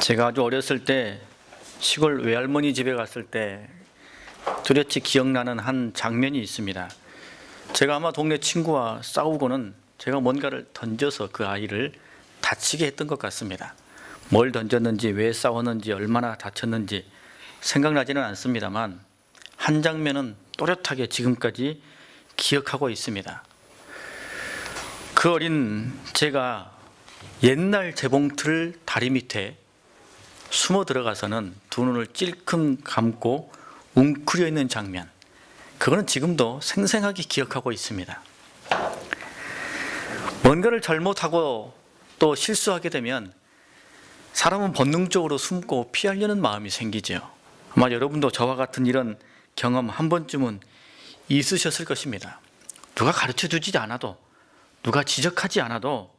제가 아주 어렸을 때 시골 외할머니 집에 갔을 때 뚜렷이 기억나는 한 장면이 있습니다. 제가 아마 동네 친구와 싸우고는 제가 뭔가를 던져서 그 아이를 다치게 했던 것 같습니다. 뭘 던졌는지, 왜 싸웠는지, 얼마나 다쳤는지 생각나지는 않습니다만 한 장면은 또렷하게 지금까지 기억하고 있습니다. 그 어린 제가 옛날 재봉틀 다리 밑에 숨어 들어가서는 두 눈을 찔끔 감고 웅크려 있는 장면, 그거는 지금도 생생하게 기억하고 있습니다. 뭔가를 잘못하고 또 실수하게 되면 사람은 본능적으로 숨고 피하려는 마음이 생기죠. 아마 여러분도 저와 같은 이런 경험 한 번쯤은 있으셨을 것입니다. 누가 가르쳐 주지 않아도, 누가 지적하지 않아도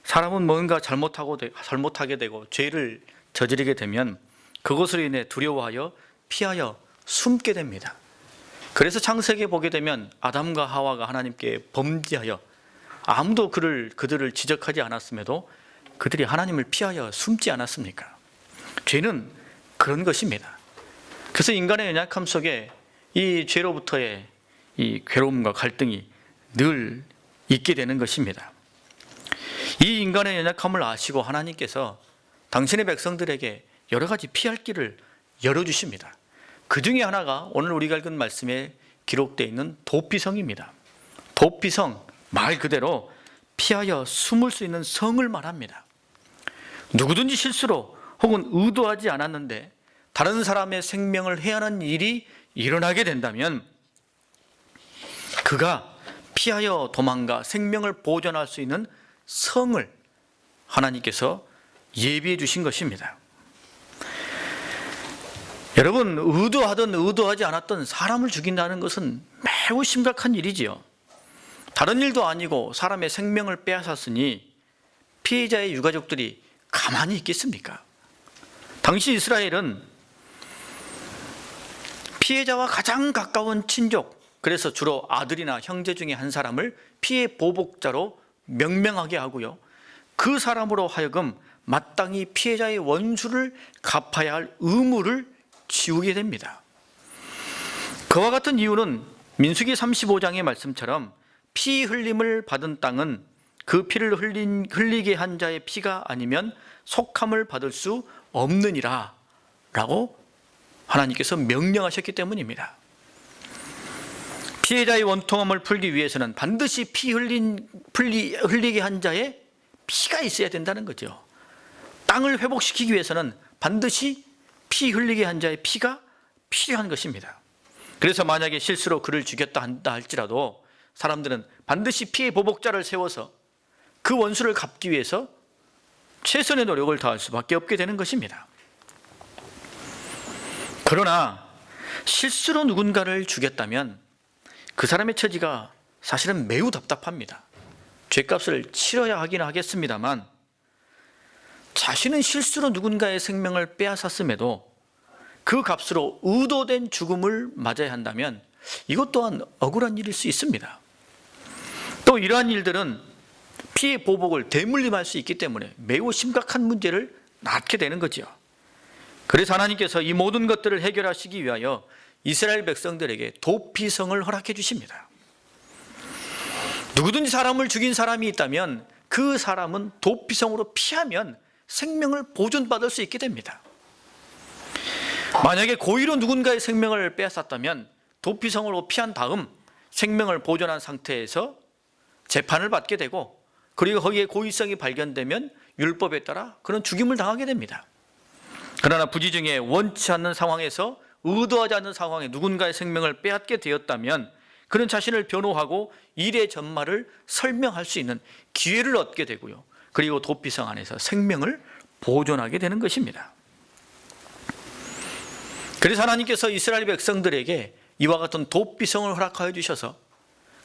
사람은 뭔가 잘못하게 되고 죄를 저지르게 되면 그것으로 인해 두려워하여 피하여 숨게 됩니다. 그래서 창세기에 보게 되면 아담과 하와가 하나님께 범죄하여 아무도 그들을 지적하지 않았음에도 그들이 하나님을 피하여 숨지 않았습니까? 죄는 그런 것입니다. 그래서 인간의 연약함 속에 이 죄로부터의 이 괴로움과 갈등이 늘 있게 되는 것입니다. 이 인간의 연약함을 아시고 하나님께서 당신의 백성들에게 여러 가지 피할 길을 열어주십니다. 그 중에 하나가 오늘 우리가 읽은 말씀에 기록되어 있는 도피성입니다. 도피성, 말 그대로 피하여 숨을 수 있는 성을 말합니다. 누구든지 실수로 혹은 의도하지 않았는데 다른 사람의 생명을 해하는 일이 일어나게 된다면 그가 피하여 도망가 생명을 보존할 수 있는 성을 하나님께서 예비해 주신 것입니다. 여러분, 의도하든 의도하지 않았든 사람을 죽인다는 것은 매우 심각한 일이지요. 다른 일도 아니고 사람의 생명을 빼앗았으니 피해자의 유가족들이 가만히 있겠습니까? 당시 이스라엘은 피해자와 가장 가까운 친족, 그래서 주로 아들이나 형제 중에 한 사람을 피해 보복자로 명명하게 하고요, 그 사람으로 하여금 마땅히 피해자의 원수를 갚아야 할 의무를 지우게 됩니다. 그와 같은 이유는 민수기 35장의 말씀처럼 피 흘림을 받은 땅은 그 피를 흘리게 한 자의 피가 아니면 속함을 받을 수 없느니라 라고 하나님께서 명령하셨기 때문입니다. 피해자의 원통함을 풀기 위해서는 반드시 흘리게 한 자의 피가 있어야 된다는 거죠. 땅을 회복시키기 위해서는 반드시 피 흘리게 한 자의 피가 필요한 것입니다. 그래서 만약에 실수로 그를 죽였다 한다 할지라도 사람들은 반드시 피해 보복자를 세워서 그 원수를 갚기 위해서 최선의 노력을 다할 수밖에 없게 되는 것입니다. 그러나 실수로 누군가를 죽였다면 그 사람의 처지가 사실은 매우 답답합니다. 죄값을 치러야 하긴 하겠습니다만 자신은 실수로 누군가의 생명을 빼앗았음에도 그 값으로 의도된 죽음을 맞아야 한다면 이것 또한 억울한 일일 수 있습니다. 또 이러한 일들은 피해 보복을 대물림할 수 있기 때문에 매우 심각한 문제를 낳게 되는 거죠. 그래서 하나님께서 이 모든 것들을 해결하시기 위하여 이스라엘 백성들에게 도피성을 허락해 주십니다. 누구든지 사람을 죽인 사람이 있다면 그 사람은 도피성으로 피하면 생명을 보존받을 수 있게 됩니다. 만약에 고의로 누군가의 생명을 빼앗았다면 도피성으로 피한 다음 생명을 보존한 상태에서 재판을 받게 되고, 그리고 거기에 고의성이 발견되면 율법에 따라 그런 죽임을 당하게 됩니다. 그러나 부지 중에 원치 않는 상황에서, 의도하지 않는 상황에 누군가의 생명을 빼앗게 되었다면 그는 자신을 변호하고 일의 전말을 설명할 수 있는 기회를 얻게 되고요, 그리고 도피성 안에서 생명을 보존하게 되는 것입니다. 그래서 하나님께서 이스라엘 백성들에게 이와 같은 도피성을 허락하여 주셔서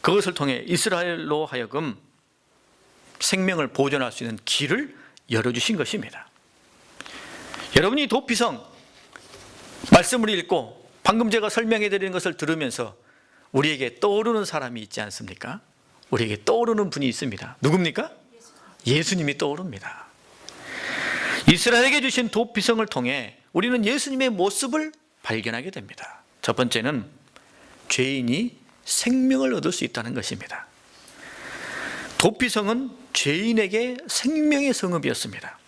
그것을 통해 이스라엘로 하여금 생명을 보존할 수 있는 길을 열어주신 것입니다. 여러분이 도피성 말씀을 읽고 방금 제가 설명해 드리는 것을 들으면서 우리에게 떠오르는 사람이 있지 않습니까? 우리에게 떠오르는 분이 있습니다. 누굽니까? 예수님이 떠오릅니다. 이스라엘에게 주신 도피성을 통해 우리는 예수님의 모습을 발견하게 됩니다. 첫 번째는 죄인이 생명을 얻을 수 있다는 것입니다. 도피성은 죄인에게 생명의 성읍이었습니다.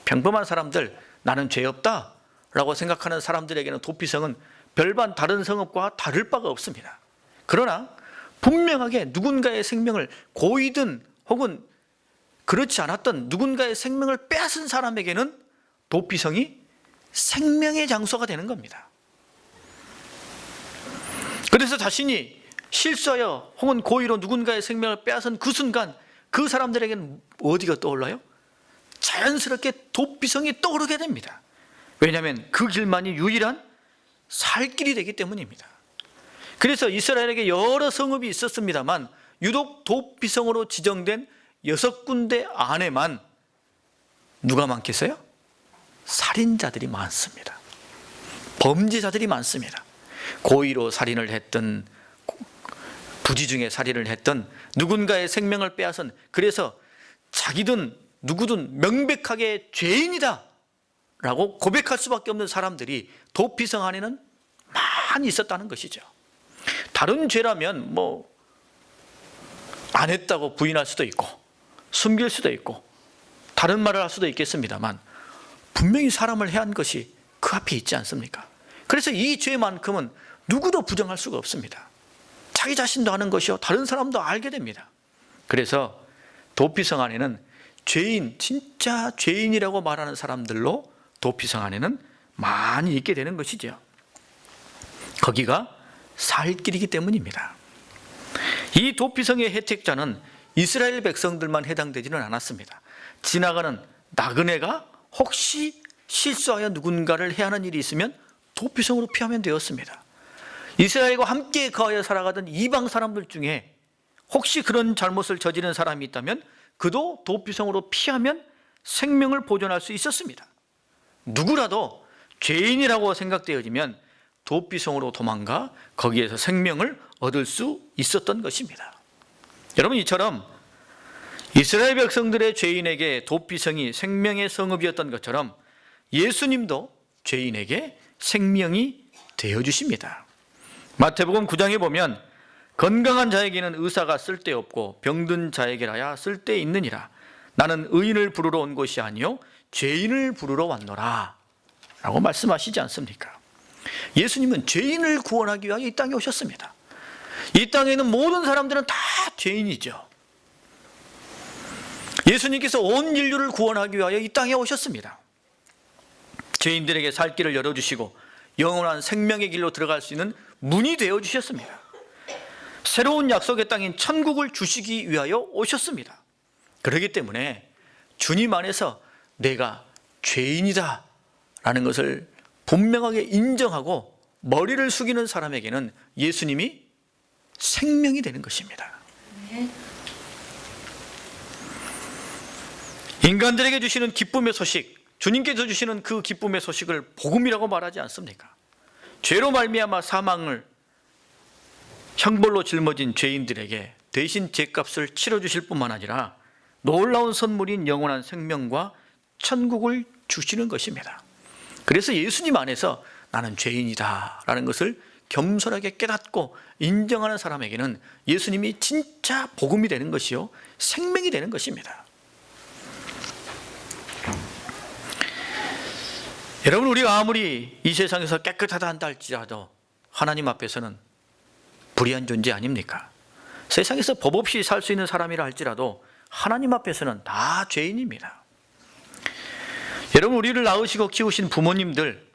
평범한 사람들, 나는 죄 없다 라고 생각하는 사람들에게는 도피성은 별반 다른 성읍과 다를 바가 없습니다. 그러나 분명하게 누군가의 생명을 고이든 혹은 그렇지 않았던 누군가의 생명을 빼앗은 사람에게는 도피성이 생명의 장소가 되는 겁니다. 그래서 자신이 실수하여 혹은 고의로 누군가의 생명을 빼앗은 그 순간 그 사람들에게는 어디가 떠올라요? 자연스럽게 도피성이 떠오르게 됩니다. 왜냐하면 그 길만이 유일한 살 길이 되기 때문입니다. 그래서 이스라엘에게 여러 성읍이 있었습니다만 유독 도피성으로 지정된 6군데 안에만 누가 많겠어요? 살인자들이 많습니다. 범죄자들이 많습니다. 고의로 살인을 했든 부지 중에 살인을 했든 누군가의 생명을 빼앗은, 그래서 자기든 누구든 명백하게 죄인이다 라고 고백할 수밖에 없는 사람들이 도피성 안에는 많이 있었다는 것이죠. 다른 죄라면 안 했다고 부인할 수도 있고 숨길 수도 있고 다른 말을 할 수도 있겠습니다만 분명히 사람을 해한 것이 그 앞에 있지 않습니까? 그래서 이 죄만큼은 누구도 부정할 수가 없습니다. 자기 자신도 아는 것이요 다른 사람도 알게 됩니다. 그래서 도피성 안에는 죄인, 진짜 죄인이라고 말하는 사람들로 도피성 안에는 많이 있게 되는 것이죠. 거기가 살 길이기 때문입니다. 이 도피성의 혜택자는 이스라엘 백성들만 해당되지는 않았습니다. 지나가는 나그네가 혹시 실수하여 누군가를 해하는 일이 있으면 도피성으로 피하면 되었습니다. 이스라엘과 함께 거하여 살아가던 이방 사람들 중에 혹시 그런 잘못을 저지른 사람이 있다면 그도 도피성으로 피하면 생명을 보존할 수 있었습니다. 누구라도 죄인이라고 생각되어지면 도피성으로 도망가 거기에서 생명을 얻을 수 있었던 것입니다. 여러분, 이처럼 이스라엘 백성들의 죄인에게 도피성이 생명의 성읍이었던 것처럼 예수님도 죄인에게 생명이 되어주십니다. 마태복음 9장에 보면 건강한 자에게는 의사가 쓸데없고 병든 자에게라야 쓸데있느니라. 나는 의인을 부르러 온 것이 아니요 죄인을 부르러 왔노라 라고 말씀하시지 않습니까? 예수님은 죄인을 구원하기 위하여 이 땅에 오셨습니다. 이 땅에 있는 모든 사람들은 다 죄인이죠. 예수님께서 온 인류를 구원하기 위하여 이 땅에 오셨습니다. 죄인들에게 살 길을 열어주시고 영원한 생명의 길로 들어갈 수 있는 문이 되어주셨습니다. 새로운 약속의 땅인 천국을 주시기 위하여 오셨습니다. 그렇기 때문에 주님 안에서 내가 죄인이다 라는 것을 분명하게 인정하고 머리를 숙이는 사람에게는 예수님이 생명이 되는 것입니다. 인간들에게 주시는 기쁨의 소식, 주님께서 주시는 그 기쁨의 소식을 복음이라고 말하지 않습니까? 죄로 말미암아 사망을 형벌로 짊어진 죄인들에게 대신 죄값을 치러주실 뿐만 아니라 놀라운 선물인 영원한 생명과 천국을 주시는 것입니다. 그래서 예수님 안에서 나는 죄인이다 라는 것을 겸손하게 깨닫고 인정하는 사람에게는 예수님이 진짜 복음이 되는 것이요 생명이 되는 것입니다. 여러분, 우리가 아무리 이 세상에서 깨끗하다 한다 할지라도 하나님 앞에서는 불의한 존재 아닙니까? 세상에서 법 없이 살 수 있는 사람이라 할지라도 하나님 앞에서는 다 죄인입니다. 여러분, 우리를 낳으시고 키우신 부모님들,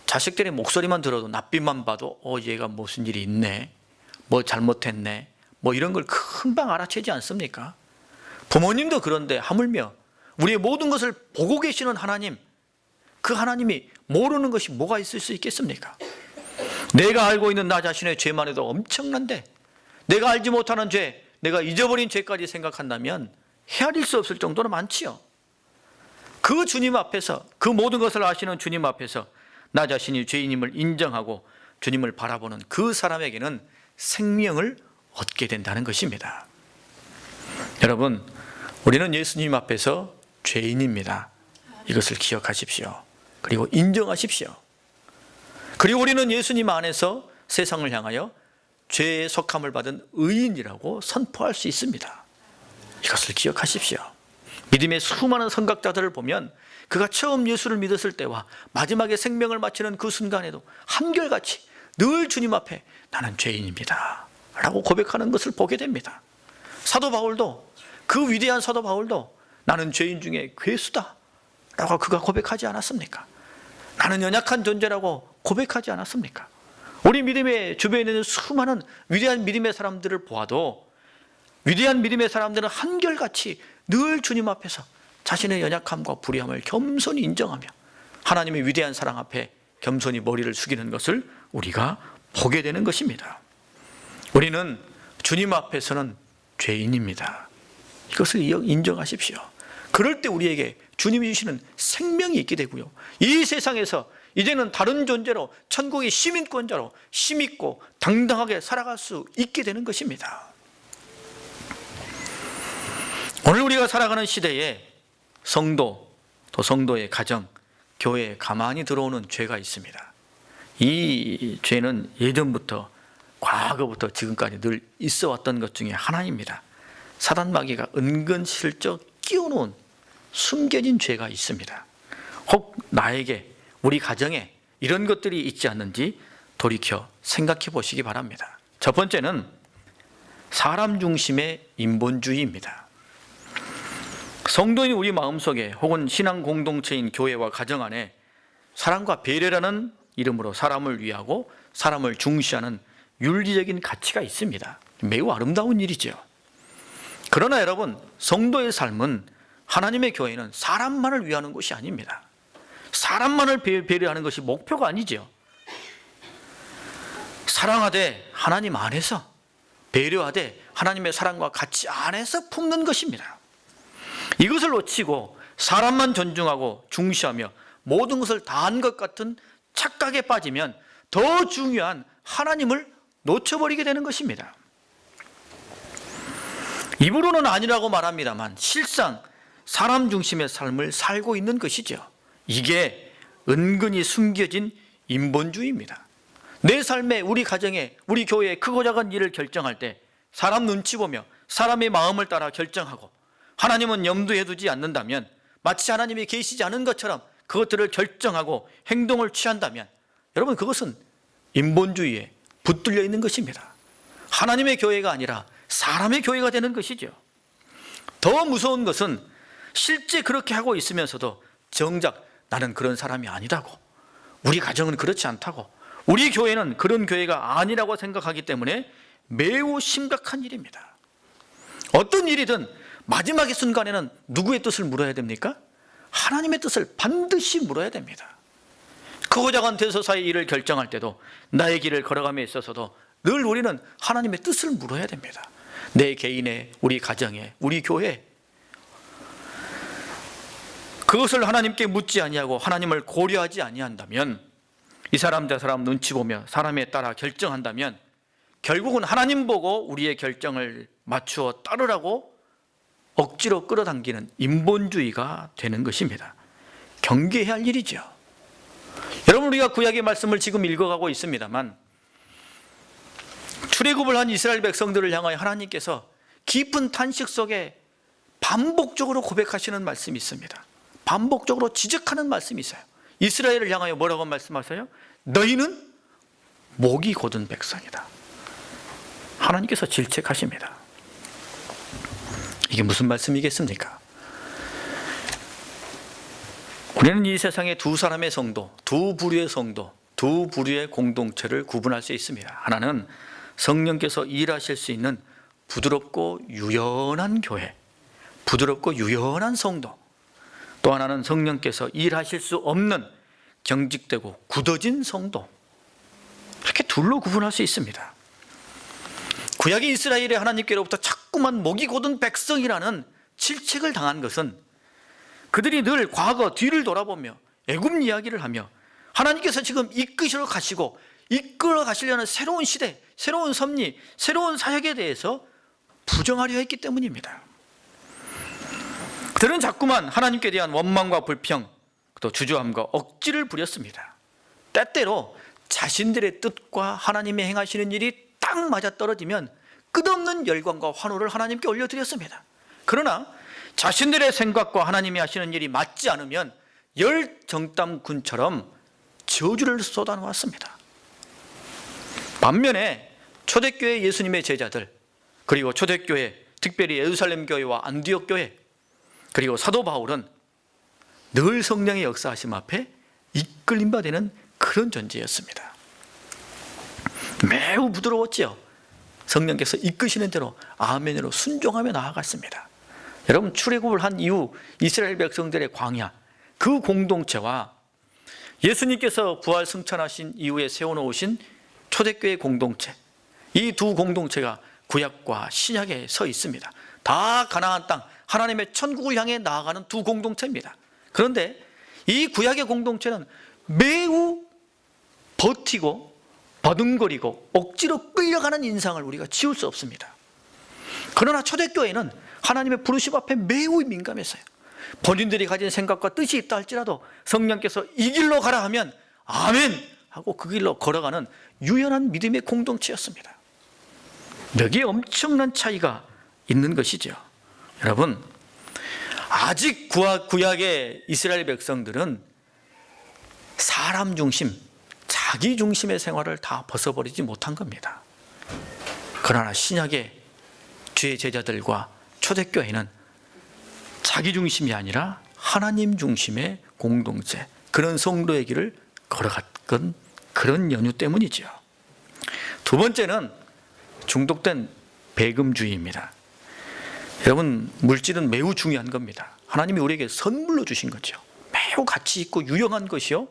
자식들의 목소리만 들어도 낯빛만 봐도 얘가 무슨 일이 있네, 뭐 잘못했네, 뭐 이런 걸 금방 알아채지 않습니까? 부모님도 그런데 하물며 우리의 모든 것을 보고 계시는 하나님, 그 하나님이 모르는 것이 뭐가 있을 수 있겠습니까? 내가 알고 있는 나 자신의 죄만 해도 엄청난데 내가 알지 못하는 죄, 내가 잊어버린 죄까지 생각한다면 헤아릴 수 없을 정도로 많지요. 그 주님 앞에서, 그 모든 것을 아시는 주님 앞에서 나 자신이 죄인임을 인정하고 주님을 바라보는 그 사람에게는 생명을 얻게 된다는 것입니다. 여러분, 우리는 예수님 앞에서 죄인입니다. 이것을 기억하십시오. 그리고 인정하십시오. 그리고 우리는 예수님 안에서 세상을 향하여 죄에 속함을 받은 의인이라고 선포할 수 있습니다. 이것을 기억하십시오. 믿음의 수많은 선각자들을 보면 그가 처음 예수를 믿었을 때와 마지막에 생명을 마치는 그 순간에도 한결같이 늘 주님 앞에 나는 죄인입니다 라고 고백하는 것을 보게 됩니다. 사도 바울도, 그 위대한 사도 바울도 나는 죄인 중에 괴수다 라고 그가 고백하지 않았습니까? 나는 연약한 존재라고 고백하지 않았습니까? 우리 믿음의 주변에 있는 수많은 위대한 믿음의 사람들을 보아도 위대한 믿음의 사람들은 한결같이 늘 주님 앞에서 자신의 연약함과 불의함을 겸손히 인정하며 하나님의 위대한 사랑 앞에 겸손히 머리를 숙이는 것을 우리가 보게 되는 것입니다. 우리는 주님 앞에서는 죄인입니다. 이것을 인정하십시오. 그럴 때 우리에게 주님이 주시는 생명이 있게 되고요, 이 세상에서 이제는 다른 존재로 천국의 시민권자로 힘있고 당당하게 살아갈 수 있게 되는 것입니다. 오늘 우리가 살아가는 시대에 성도, 또 성도의 가정, 교회에 가만히 들어오는 죄가 있습니다. 이 죄는 예전부터, 과거부터 지금까지 늘 있어 왔던 것 중에 하나입니다. 사단 마귀가 은근슬쩍 끼워놓은 숨겨진 죄가 있습니다. 혹 나에게, 우리 가정에 이런 것들이 있지 않는지 돌이켜 생각해 보시기 바랍니다. 첫 번째는 사람 중심의 인본주의입니다. 성도인 우리 마음속에 혹은 신앙 공동체인 교회와 가정 안에 사랑과 배려라는 이름으로 사람을 위하고 사람을 중시하는 윤리적인 가치가 있습니다. 매우 아름다운 일이죠. 그러나 여러분, 성도의 삶은, 하나님의 교회는 사람만을 위하는 것이 아닙니다. 사람만을 배려하는 것이 목표가 아니죠. 사랑하되 하나님 안에서, 배려하되 하나님의 사랑과 가치 안에서 품는 것입니다. 이것을 놓치고 사람만 존중하고 중시하며 모든 것을 다한 것 같은 착각에 빠지면 더 중요한 하나님을 놓쳐버리게 되는 것입니다. 입으로는 아니라고 말합니다만 실상 사람 중심의 삶을 살고 있는 것이죠. 이게 은근히 숨겨진 인본주의입니다. 내 삶에, 우리 가정에, 우리 교회에 크고 작은 일을 결정할 때 사람 눈치 보며 사람의 마음을 따라 결정하고 하나님은 염두에 두지 않는다면, 마치 하나님이 계시지 않은 것처럼 그것들을 결정하고 행동을 취한다면 여러분, 그것은 인본주의에 붙들려 있는 것입니다. 하나님의 교회가 아니라 사람의 교회가 되는 것이죠. 더 무서운 것은 실제 그렇게 하고 있으면서도 정작 나는 그런 사람이 아니라고, 우리 가정은 그렇지 않다고, 우리 교회는 그런 교회가 아니라고 생각하기 때문에 매우 심각한 일입니다. 어떤 일이든 마지막의 순간에는 누구의 뜻을 물어야 됩니까? 하나님의 뜻을 반드시 물어야 됩니다. 크고 작은 대소사의 일을 결정할 때도, 나의 길을 걸어감에 있어서도 늘 우리는 하나님의 뜻을 물어야 됩니다. 내 개인의, 우리 가정의, 우리 교회, 그것을 하나님께 묻지 아니하고 하나님을 고려하지 아니한다면, 이 사람 저 사람 눈치 보며 사람에 따라 결정한다면 결국은 하나님 보고 우리의 결정을 맞추어 따르라고 억지로 끌어당기는 인본주의가 되는 것입니다. 경계해야 할 일이죠. 여러분, 우리가 구약의 말씀을 지금 읽어가고 있습니다만, 출애굽을 한 이스라엘 백성들을 향하여 하나님께서 깊은 탄식 속에 반복적으로 고백하시는 말씀이 있습니다. 반복적으로 지적하는 말씀이 있어요. 이스라엘을 향하여 뭐라고 말씀하세요? 너희는 목이 곧은 백성이다. 하나님께서 질책하십니다. 이게 무슨 말씀이겠습니까? 우리는 이 세상에 두 사람의 성도, 두 부류의 성도, 두 부류의 공동체를 구분할 수 있습니다. 하나는 성령께서 일하실 수 있는 부드럽고 유연한 교회, 부드럽고 유연한 성도, 또 하나는 성령께서 일하실 수 없는 경직되고 굳어진 성도, 이렇게 둘로 구분할 수 있습니다. 구약의 이스라엘의 하나님께로부터 자꾸만 목이 곧은 백성이라는 질책을 당한 것은 그들이 늘 과거 뒤를 돌아보며 애굽 이야기를 하며 하나님께서 지금 이끌어 가시고 이끌어 가시려는 새로운 시대, 새로운 섭리, 새로운 사역에 대해서 부정하려 했기 때문입니다. 그들은 자꾸만 하나님께 대한 원망과 불평, 또 주저함과 억지를 부렸습니다. 때때로 자신들의 뜻과 하나님이 행하시는 일이 딱 맞아떨어지면 끝없는 열광과 환호를 하나님께 올려드렸습니다. 그러나 자신들의 생각과 하나님이 하시는 일이 맞지 않으면 열정탐꾼처럼 저주를 쏟아놓았습니다. 반면에 초대교회 예수님의 제자들, 그리고 초대교회, 특별히 예루살렘 교회와 안디옥 교회, 그리고 사도 바울은 늘 성령의 역사하심 앞에 이끌림 받는 그런 존재였습니다. 매우 부드러웠지요. 성령께서 이끄시는 대로 아멘으로 순종하며 나아갔습니다. 여러분, 출애굽을 한 이후 이스라엘 백성들의 광야, 그 공동체와 예수님께서 부활 승천하신 이후에 세워놓으신 초대교회 공동체, 이 두 공동체가 구약과 신약에 서 있습니다. 다 가나안 땅, 하나님의 천국을 향해 나아가는 두 공동체입니다. 그런데 이 구약의 공동체는 매우 버티고 버둥거리고 억지로 끌려가는 인상을 우리가 지울 수 없습니다. 그러나 초대교회는 하나님의 부르심 앞에 매우 민감했어요. 본인들이 가진 생각과 뜻이 있다 할지라도 성령께서 이 길로 가라 하면 아멘 하고 그 길로 걸어가는 유연한 믿음의 공동체였습니다. 여기에 엄청난 차이가 있는 것이죠. 여러분, 아직 구약의 이스라엘 백성들은 사람 중심, 자기 중심의 생활을 다 벗어버리지 못한 겁니다. 그러나 신약의 주의 제자들과 초대교회는 자기 중심이 아니라 하나님 중심의 공동체, 그런 성도의 길을 걸어갔건 그런 연유 때문이죠. 두 번째는 중독된 배금주의입니다. 여러분, 물질은 매우 중요한 겁니다. 하나님이 우리에게 선물로 주신 거죠. 매우 가치 있고 유용한 것이요,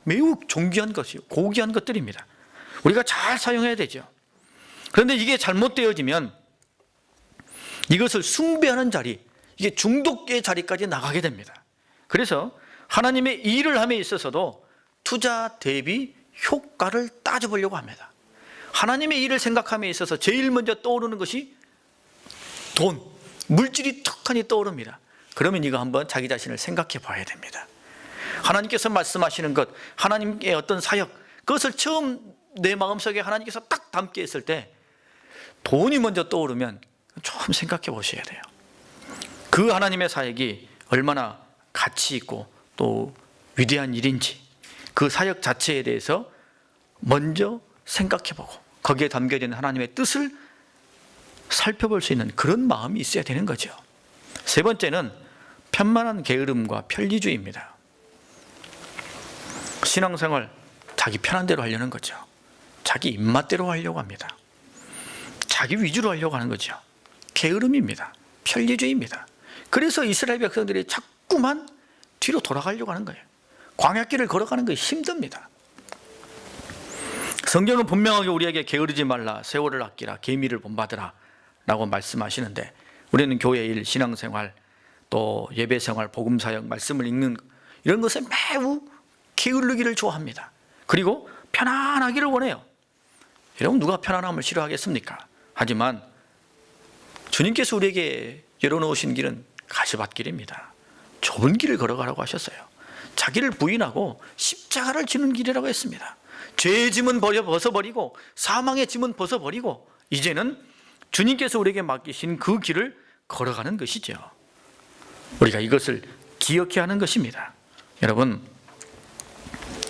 매우 존귀한 것이요, 고귀한 것들입니다. 우리가 잘 사용해야 되죠. 그런데 이게 잘못되어지면 이것을 숭배하는 자리, 이게 중독의 자리까지 나가게 됩니다. 그래서 하나님의 일을 함에 있어서도 투자 대비 효과를 따져보려고 합니다. 하나님의 일을 생각함에 있어서 제일 먼저 떠오르는 것이 돈, 물질이 턱하니 떠오릅니다. 그러면 이거 한번 자기 자신을 생각해 봐야 됩니다. 하나님께서 말씀하시는 것, 하나님의 어떤 사역, 그것을 처음 내 마음속에 하나님께서 딱 담게 했을 때 돈이 먼저 떠오르면 좀 생각해 보셔야 돼요. 그 하나님의 사역이 얼마나 가치 있고 또 위대한 일인지, 그 사역 자체에 대해서 먼저 생각해 보고 거기에 담겨져 있는 하나님의 뜻을 살펴볼 수 있는 그런 마음이 있어야 되는 거죠. 세 번째는 편만한 게으름과 편리주의입니다. 신앙생활 자기 편한 대로 하려는 거죠. 자기 입맛대로 하려고 합니다. 자기 위주로 하려고 하는 거죠. 게으름입니다. 편리주의입니다. 그래서 이스라엘 백성들이 자꾸만 뒤로 돌아가려고 하는 거예요. 광야길을 걸어가는 것이 힘듭니다. 성경은 분명하게 우리에게 게으르지 말라, 세월을 아끼라, 계미를 본받으라 라고 말씀하시는데, 우리는 교회 일, 신앙생활, 또 예배생활, 복음사역, 말씀을 읽는 이런 것에 매우 게으르기를 좋아합니다. 그리고 편안하기를 원해요. 여러분, 누가 편안함을 싫어하겠습니까? 하지만 주님께서 우리에게 열어놓으신 길은 가시밭길입니다. 좁은 길을 걸어가라고 하셨어요. 자기를 부인하고 십자가를 지는 길이라고 했습니다. 죄의 짐은 벗어버리고 사망의 짐은 벗어버리고 이제는 주님께서 우리에게 맡기신 그 길을 걸어가는 것이죠. 우리가 이것을 기억해야 하는 것입니다. 여러분,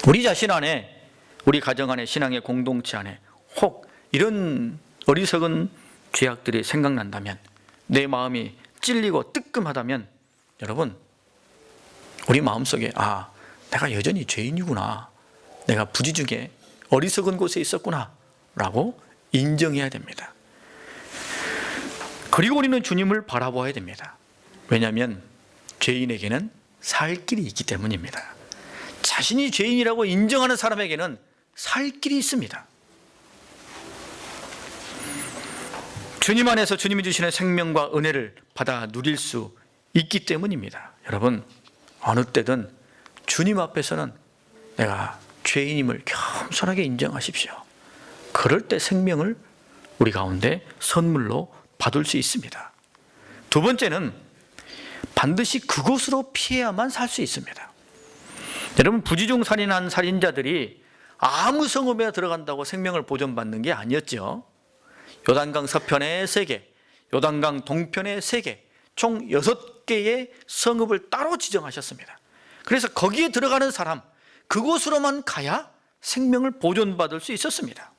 우리 자신 안에, 우리 가정 안에, 신앙의 공동체 안에 혹 이런 어리석은 죄악들이 생각난다면, 내 마음이 찔리고 뜨끔하다면, 여러분, 우리 마음속에 내가 여전히 죄인이구나, 내가 부지 중에 어리석은 곳에 있었구나 라고 인정해야 됩니다. 그리고 우리는 주님을 바라보아야 됩니다. 왜냐하면 죄인에게는 살 길이 있기 때문입니다. 자신이 죄인이라고 인정하는 사람에게는 살 길이 있습니다. 주님 안에서 주님이 주시는 생명과 은혜를 받아 누릴 수 있기 때문입니다. 여러분, 어느 때든 주님 앞에서는 내가 죄인임을 겸손하게 인정하십시오. 그럴 때 생명을 우리 가운데 선물로 받을 수 있습니다. 두 번째는 반드시 그곳으로 피해야만 살 수 있습니다. 여러분, 부지중 살인한 살인자들이 아무 성읍에 들어간다고 생명을 보존받는 게 아니었죠. 요단강 서편에 3개, 요단강 동편에 3개, 총 6개의 성읍을 따로 지정하셨습니다. 그래서 거기에 들어가는 사람, 그곳으로만 가야 생명을 보존받을 수 있었습니다.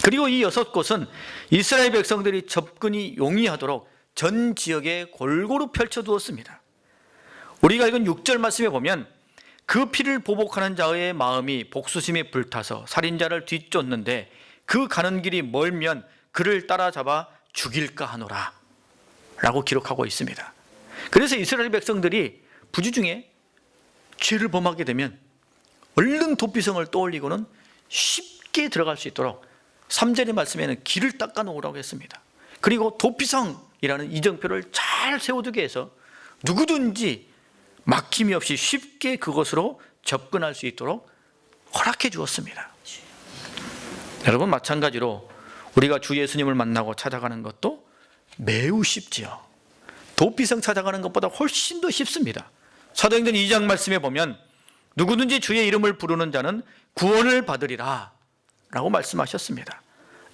그리고 이 6곳은 이스라엘 백성들이 접근이 용이하도록 전 지역에 골고루 펼쳐두었습니다. 우리가 읽은 6절 말씀에 보면 그 피를 보복하는 자의 마음이 복수심에 불타서 살인자를 뒤쫓는데 그 가는 길이 멀면 그를 따라잡아 죽일까 하노라 라고 기록하고 있습니다. 그래서 이스라엘 백성들이 부지중에 죄를 범하게 되면 얼른 도피성을 떠올리고는 쉽게 들어갈 수 있도록 3절의 말씀에는 길을 닦아 놓으라고 했습니다. 그리고 도피성이라는 이정표를 잘 세워두게 해서 누구든지 막힘이 없이 쉽게 그것으로 접근할 수 있도록 허락해 주었습니다. 여러분, 마찬가지로 우리가 주 예수님을 만나고 찾아가는 것도 매우 쉽지요. 도피성 찾아가는 것보다 훨씬 더 쉽습니다. 사도행전 2장 말씀에 보면 누구든지 주의 이름을 부르는 자는 구원을 받으리라 라고 말씀하셨습니다.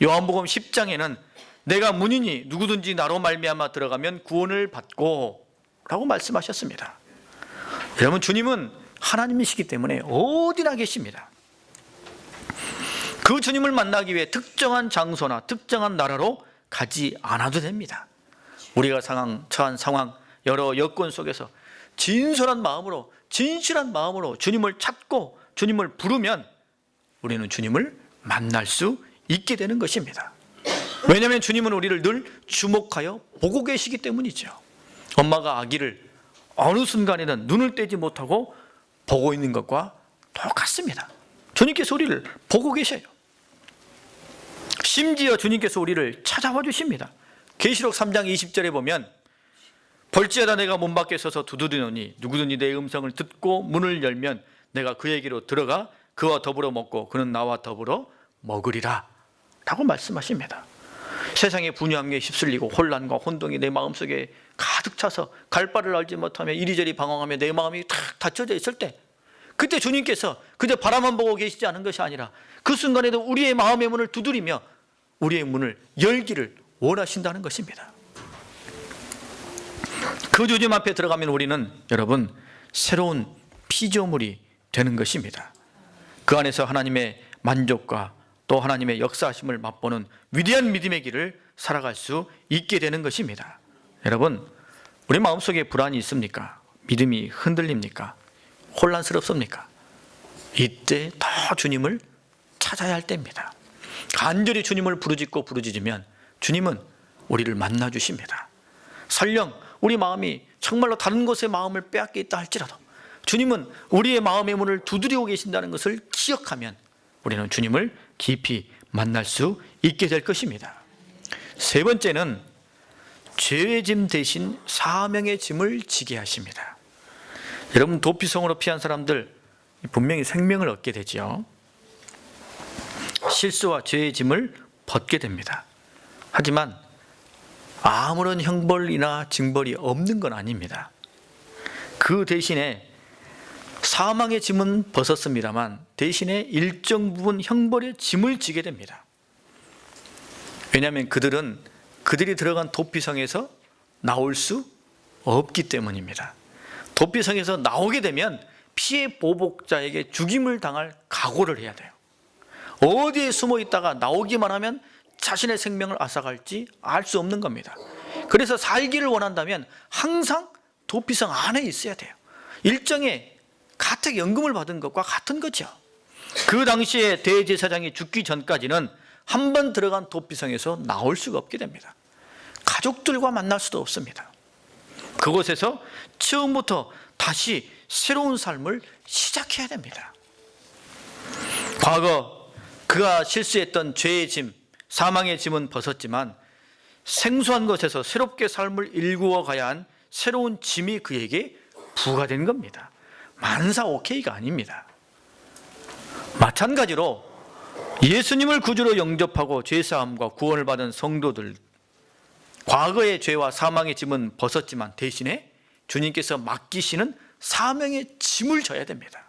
요한복음 10장에는 내가 문이니 누구든지 나로 말미암아 들어가면 구원을 받고 라고 말씀하셨습니다. 여러분, 주님은 하나님이시기 때문에 어디나 계십니다. 그 주님을 만나기 위해 특정한 장소나 특정한 나라로 가지 않아도 됩니다. 우리가 처한 상황, 여러 여건 속에서 진실한 마음으로 주님을 찾고 주님을 부르면 우리는 주님을 만날 수 있게 되는 것입니다. 왜냐하면 주님은 우리를 늘 주목하여 보고 계시기 때문이죠. 엄마가 아기를 어느 순간에는 눈을 떼지 못하고 보고 있는 것과 똑같습니다. 주님께서 우리를 보고 계셔요. 심지어 주님께서 우리를 찾아와 주십니다. 계시록 3장 20절에 보면 볼지어다 내가 문 밖에 서서 두드리노니 누구든지 내 음성을 듣고 문을 열면 내가 그에게로 들어가 그와 더불어 먹고 그는 나와 더불어 먹으리라 라고 말씀하십니다. 세상에 분유함에 휩쓸리고 혼란과 혼동이 내 마음속에 가득 차서 갈 바를 알지 못하며 이리저리 방황하며 내 마음이 탁 닫혀져 있을 때, 그때 주님께서 그저 바라만 보고 계시지 않은 것이 아니라 그 순간에도 우리의 마음의 문을 두드리며 우리의 문을 열기를 원하신다는 것입니다. 그 주님 앞에 들어가면 우리는 여러분 새로운 피조물이 되는 것입니다. 그 안에서 하나님의 만족과 또 하나님의 역사하심을 맛보는 위대한 믿음의 길을 살아갈 수 있게 되는 것입니다. 여러분, 우리 마음속에 불안이 있습니까? 믿음이 흔들립니까? 혼란스럽습니까? 이때 더 주님을 찾아야 할 때입니다. 간절히 주님을 부르짖으면 주님은 우리를 만나 주십니다. 설령 우리 마음이 정말로 다른 곳에 마음을 빼앗겨 있다 할지라도 주님은 우리의 마음의 문을 두드리고 계신다는 것을 기억하면 우리는 주님을 깊이 만날 수 있게 될 것입니다. 세 번째는 죄의 짐 대신 사명의 짐을 지게 하십니다. 여러분, 도피성으로 피한 사람들 분명히 생명을 얻게 되죠. 실수와 죄의 짐을 벗게 됩니다. 하지만 아무런 형벌이나 징벌이 없는 건 아닙니다. 그 대신에 사망의 짐은 벗었습니다만 대신에 일정 부분 형벌의 짐을 지게 됩니다. 왜냐하면 그들이 들어간 도피성에서 나올 수 없기 때문입니다. 도피성에서 나오게 되면 피해 보복자에게 죽임을 당할 각오를 해야 돼요. 어디에 숨어 있다가 나오기만 하면 자신의 생명을 앗아갈지 알 수 없는 겁니다. 그래서 살기를 원한다면 항상 도피성 안에 있어야 돼요. 일정의 가택연금을 받은 것과 같은 거죠. 그 당시에 대제사장이 죽기 전까지는 한 번 들어간 도피성에서 나올 수가 없게 됩니다. 가족들과 만날 수도 없습니다. 그곳에서 처음부터 다시 새로운 삶을 시작해야 됩니다. 과거 그가 실수했던 죄의 짐, 사망의 짐은 벗었지만 생소한 것에서 새롭게 삶을 일구어 가야 한 새로운 짐이 그에게 부과된 겁니다. 만사 오케이가 아닙니다. 마찬가지로 예수님을 구주로 영접하고 죄사함과 구원을 받은 성도들, 과거의 죄와 사망의 짐은 벗었지만 대신에 주님께서 맡기시는 사명의 짐을 져야 됩니다.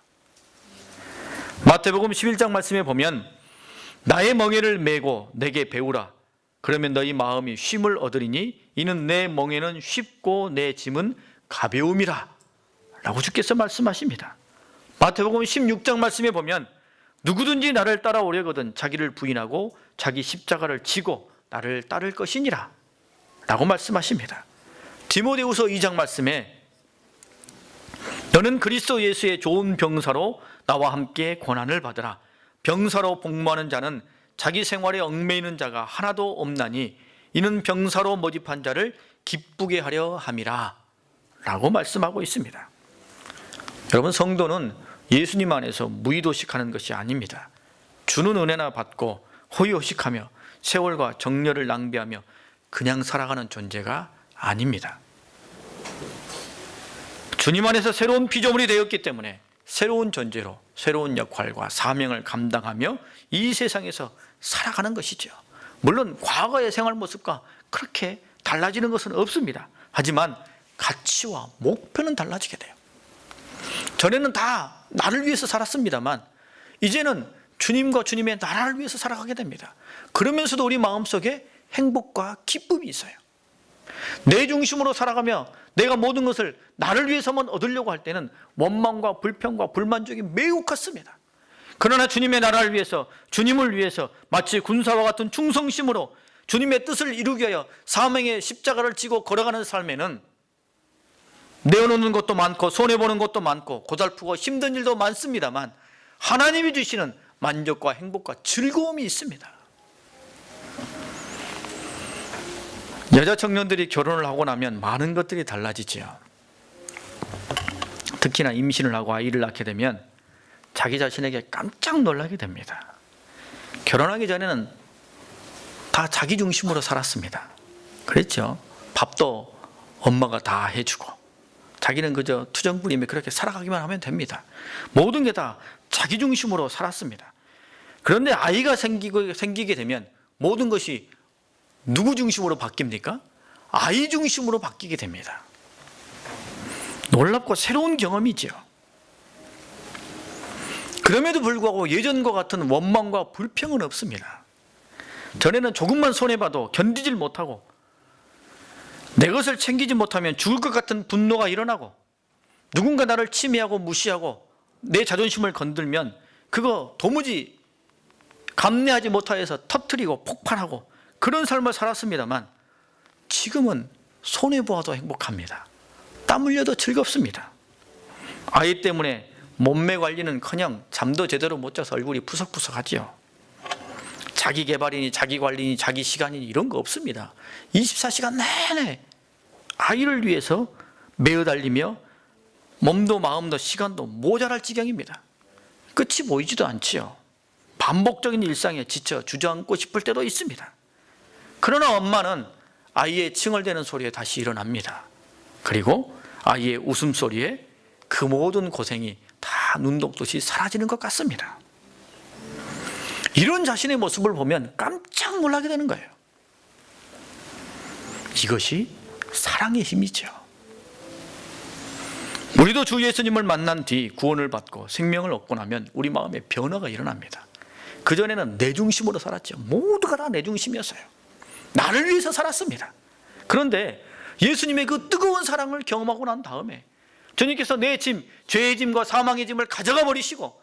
마태복음 11장 말씀에 보면 나의 멍에를 메고 내게 배우라. 그러면 너희 마음이 쉼을 얻으리니 이는 내 멍에는 쉽고 내 짐은 가벼움이라 라고 주께서 말씀하십니다. 마태복음 16장 말씀에 보면 누구든지 나를 따라오려거든 자기를 부인하고 자기 십자가를 지고 나를 따를 것이니라 라고 말씀하십니다. 디모데후서 2장 말씀에 너는 그리스도 예수의 좋은 병사로 나와 함께 고난을 받으라. 병사로 복무하는 자는 자기 생활에 얽매이는 자가 하나도 없나니 이는 병사로 모집한 자를 기쁘게 하려 함이라 라고 말씀하고 있습니다. 여러분, 성도는 예수님 안에서 무의도식하는 것이 아닙니다. 주는 은혜나 받고 호의호식하며 세월과 정열을 낭비하며 그냥 살아가는 존재가 아닙니다. 주님 안에서 새로운 피조물이 되었기 때문에 새로운 존재로 새로운 역할과 사명을 감당하며 이 세상에서 살아가는 것이죠. 물론 과거의 생활 모습과 그렇게 달라지는 것은 없습니다. 하지만 가치와 목표는 달라지게 돼요. 전에는 다 나를 위해서 살았습니다만 이제는 주님과 주님의 나라를 위해서 살아가게 됩니다. 그러면서도 우리 마음속에 행복과 기쁨이 있어요. 내 중심으로 살아가며 내가 모든 것을 나를 위해서만 얻으려고 할 때는 원망과 불평과 불만족이 매우 컸습니다. 그러나 주님의 나라를 위해서, 주님을 위해서 마치 군사와 같은 충성심으로 주님의 뜻을 이루기 위하여 사명의 십자가를 지고 걸어가는 삶에는 내어놓는 것도 많고 손해보는 것도 많고 고달프고 힘든 일도 많습니다만 하나님이 주시는 만족과 행복과 즐거움이 있습니다. 여자 청년들이 결혼을 하고 나면 많은 것들이 달라지지요. 특히나 임신을 하고 아이를 낳게 되면 자기 자신에게 깜짝 놀라게 됩니다. 결혼하기 전에는 다 자기 중심으로 살았습니다. 그랬죠. 밥도 엄마가 다 해주고 자기는 그저 투정부리며 그렇게 살아가기만 하면 됩니다. 모든 게 다 자기 중심으로 살았습니다. 그런데 아이가 생기게 되면 모든 것이 누구 중심으로 바뀝니까? 아이 중심으로 바뀌게 됩니다. 놀랍고 새로운 경험이죠. 그럼에도 불구하고 예전과 같은 원망과 불평은 없습니다. 전에는 조금만 손해봐도 견디질 못하고 내 것을 챙기지 못하면 죽을 것 같은 분노가 일어나고 누군가 나를 침해하고 무시하고 내 자존심을 건들면 그거 도무지 감내하지 못하여서 터뜨리고 폭발하고 그런 삶을 살았습니다만 지금은 손해보아도 행복합니다. 땀 흘려도 즐겁습니다. 아이 때문에 몸매 관리는커녕 잠도 제대로 못 자서 얼굴이 푸석푸석하지요. 자기 개발이니 자기 관리니 자기 시간이니 이런 거 없습니다. 24시간 내내 아이를 위해서 매어 달리며 몸도 마음도 시간도 모자랄 지경입니다. 끝이 보이지도 않지요. 반복적인 일상에 지쳐 주저앉고 싶을 때도 있습니다. 그러나 엄마는 아이의 칭얼대는 소리에 다시 일어납니다. 그리고 아이의 웃음소리에 그 모든 고생이 다 눈독듯이 사라지는 것 같습니다. 이런 자신의 모습을 보면 깜짝 놀라게 되는 거예요. 이것이 사랑의 힘이죠. 우리도 주 예수님을 만난 뒤 구원을 받고 생명을 얻고 나면 우리 마음에 변화가 일어납니다. 그전에는 내 중심으로 살았죠. 모두가 다 내 중심이었어요. 나를 위해서 살았습니다. 그런데 예수님의 그 뜨거운 사랑을 경험하고 난 다음에 주님께서 내 짐, 죄의 짐과 사망의 짐을 가져가 버리시고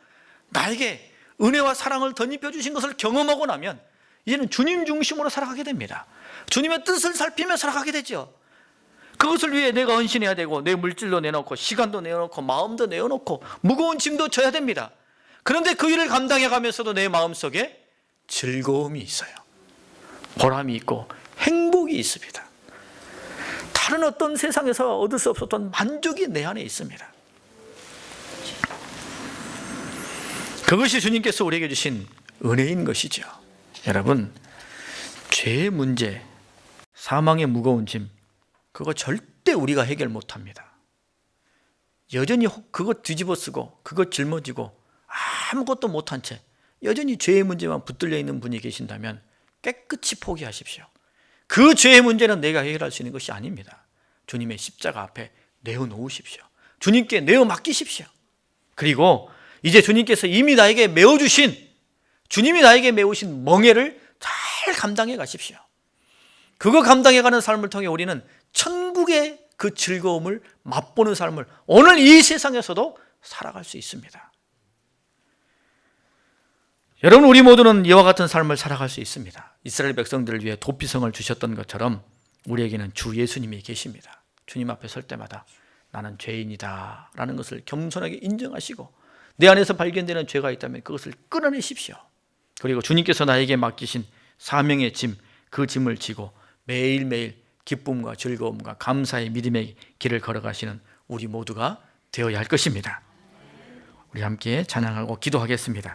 나에게 은혜와 사랑을 덧입혀 주신 것을 경험하고 나면 이제는 주님 중심으로 살아가게 됩니다. 주님의 뜻을 살피며 살아가게 되죠. 그것을 위해 내가 헌신해야 되고 내 물질도 내놓고 시간도 내어놓고 마음도 내어놓고 무거운 짐도 져야 됩니다. 그런데 그 일을 감당해 가면서도 내 마음속에 즐거움이 있어요. 보람이 있고 행복이 있습니다. 다른 어떤 세상에서 얻을 수 없었던 만족이 내 안에 있습니다. 그것이 주님께서 우리에게 주신 은혜인 것이죠. 여러분, 죄의 문제, 사망의 무거운 짐, 그거 절대 우리가 해결 못합니다. 여전히 그거 뒤집어 쓰고 그거 짊어지고 아무것도 못한 채 여전히 죄의 문제만 붙들려 있는 분이 계신다면 깨끗이 포기하십시오. 그 죄의 문제는 내가 해결할 수 있는 것이 아닙니다. 주님의 십자가 앞에 내어놓으십시오. 주님께 내어 맡기십시오. 그리고 이제 주님께서 이미 나에게 메워주신, 주님이 나에게 메우신 멍에를 잘 감당해 가십시오. 그거 감당해가는 삶을 통해 우리는 천국의 그 즐거움을 맛보는 삶을 오늘 이 세상에서도 살아갈 수 있습니다. 여러분, 우리 모두는 이와 같은 삶을 살아갈 수 있습니다. 이스라엘 백성들을 위해 도피성을 주셨던 것처럼 우리에게는 주 예수님이 계십니다. 주님 앞에 설 때마다 나는 죄인이다 라는 것을 겸손하게 인정하시고 내 안에서 발견되는 죄가 있다면 그것을 끊어내십시오. 그리고 주님께서 나에게 맡기신 사명의 짐, 그 짐을 지고 매일매일 기쁨과 즐거움과 감사의 믿음의 길을 걸어가시는 우리 모두가 되어야 할 것입니다. 우리 함께 찬양하고 기도하겠습니다.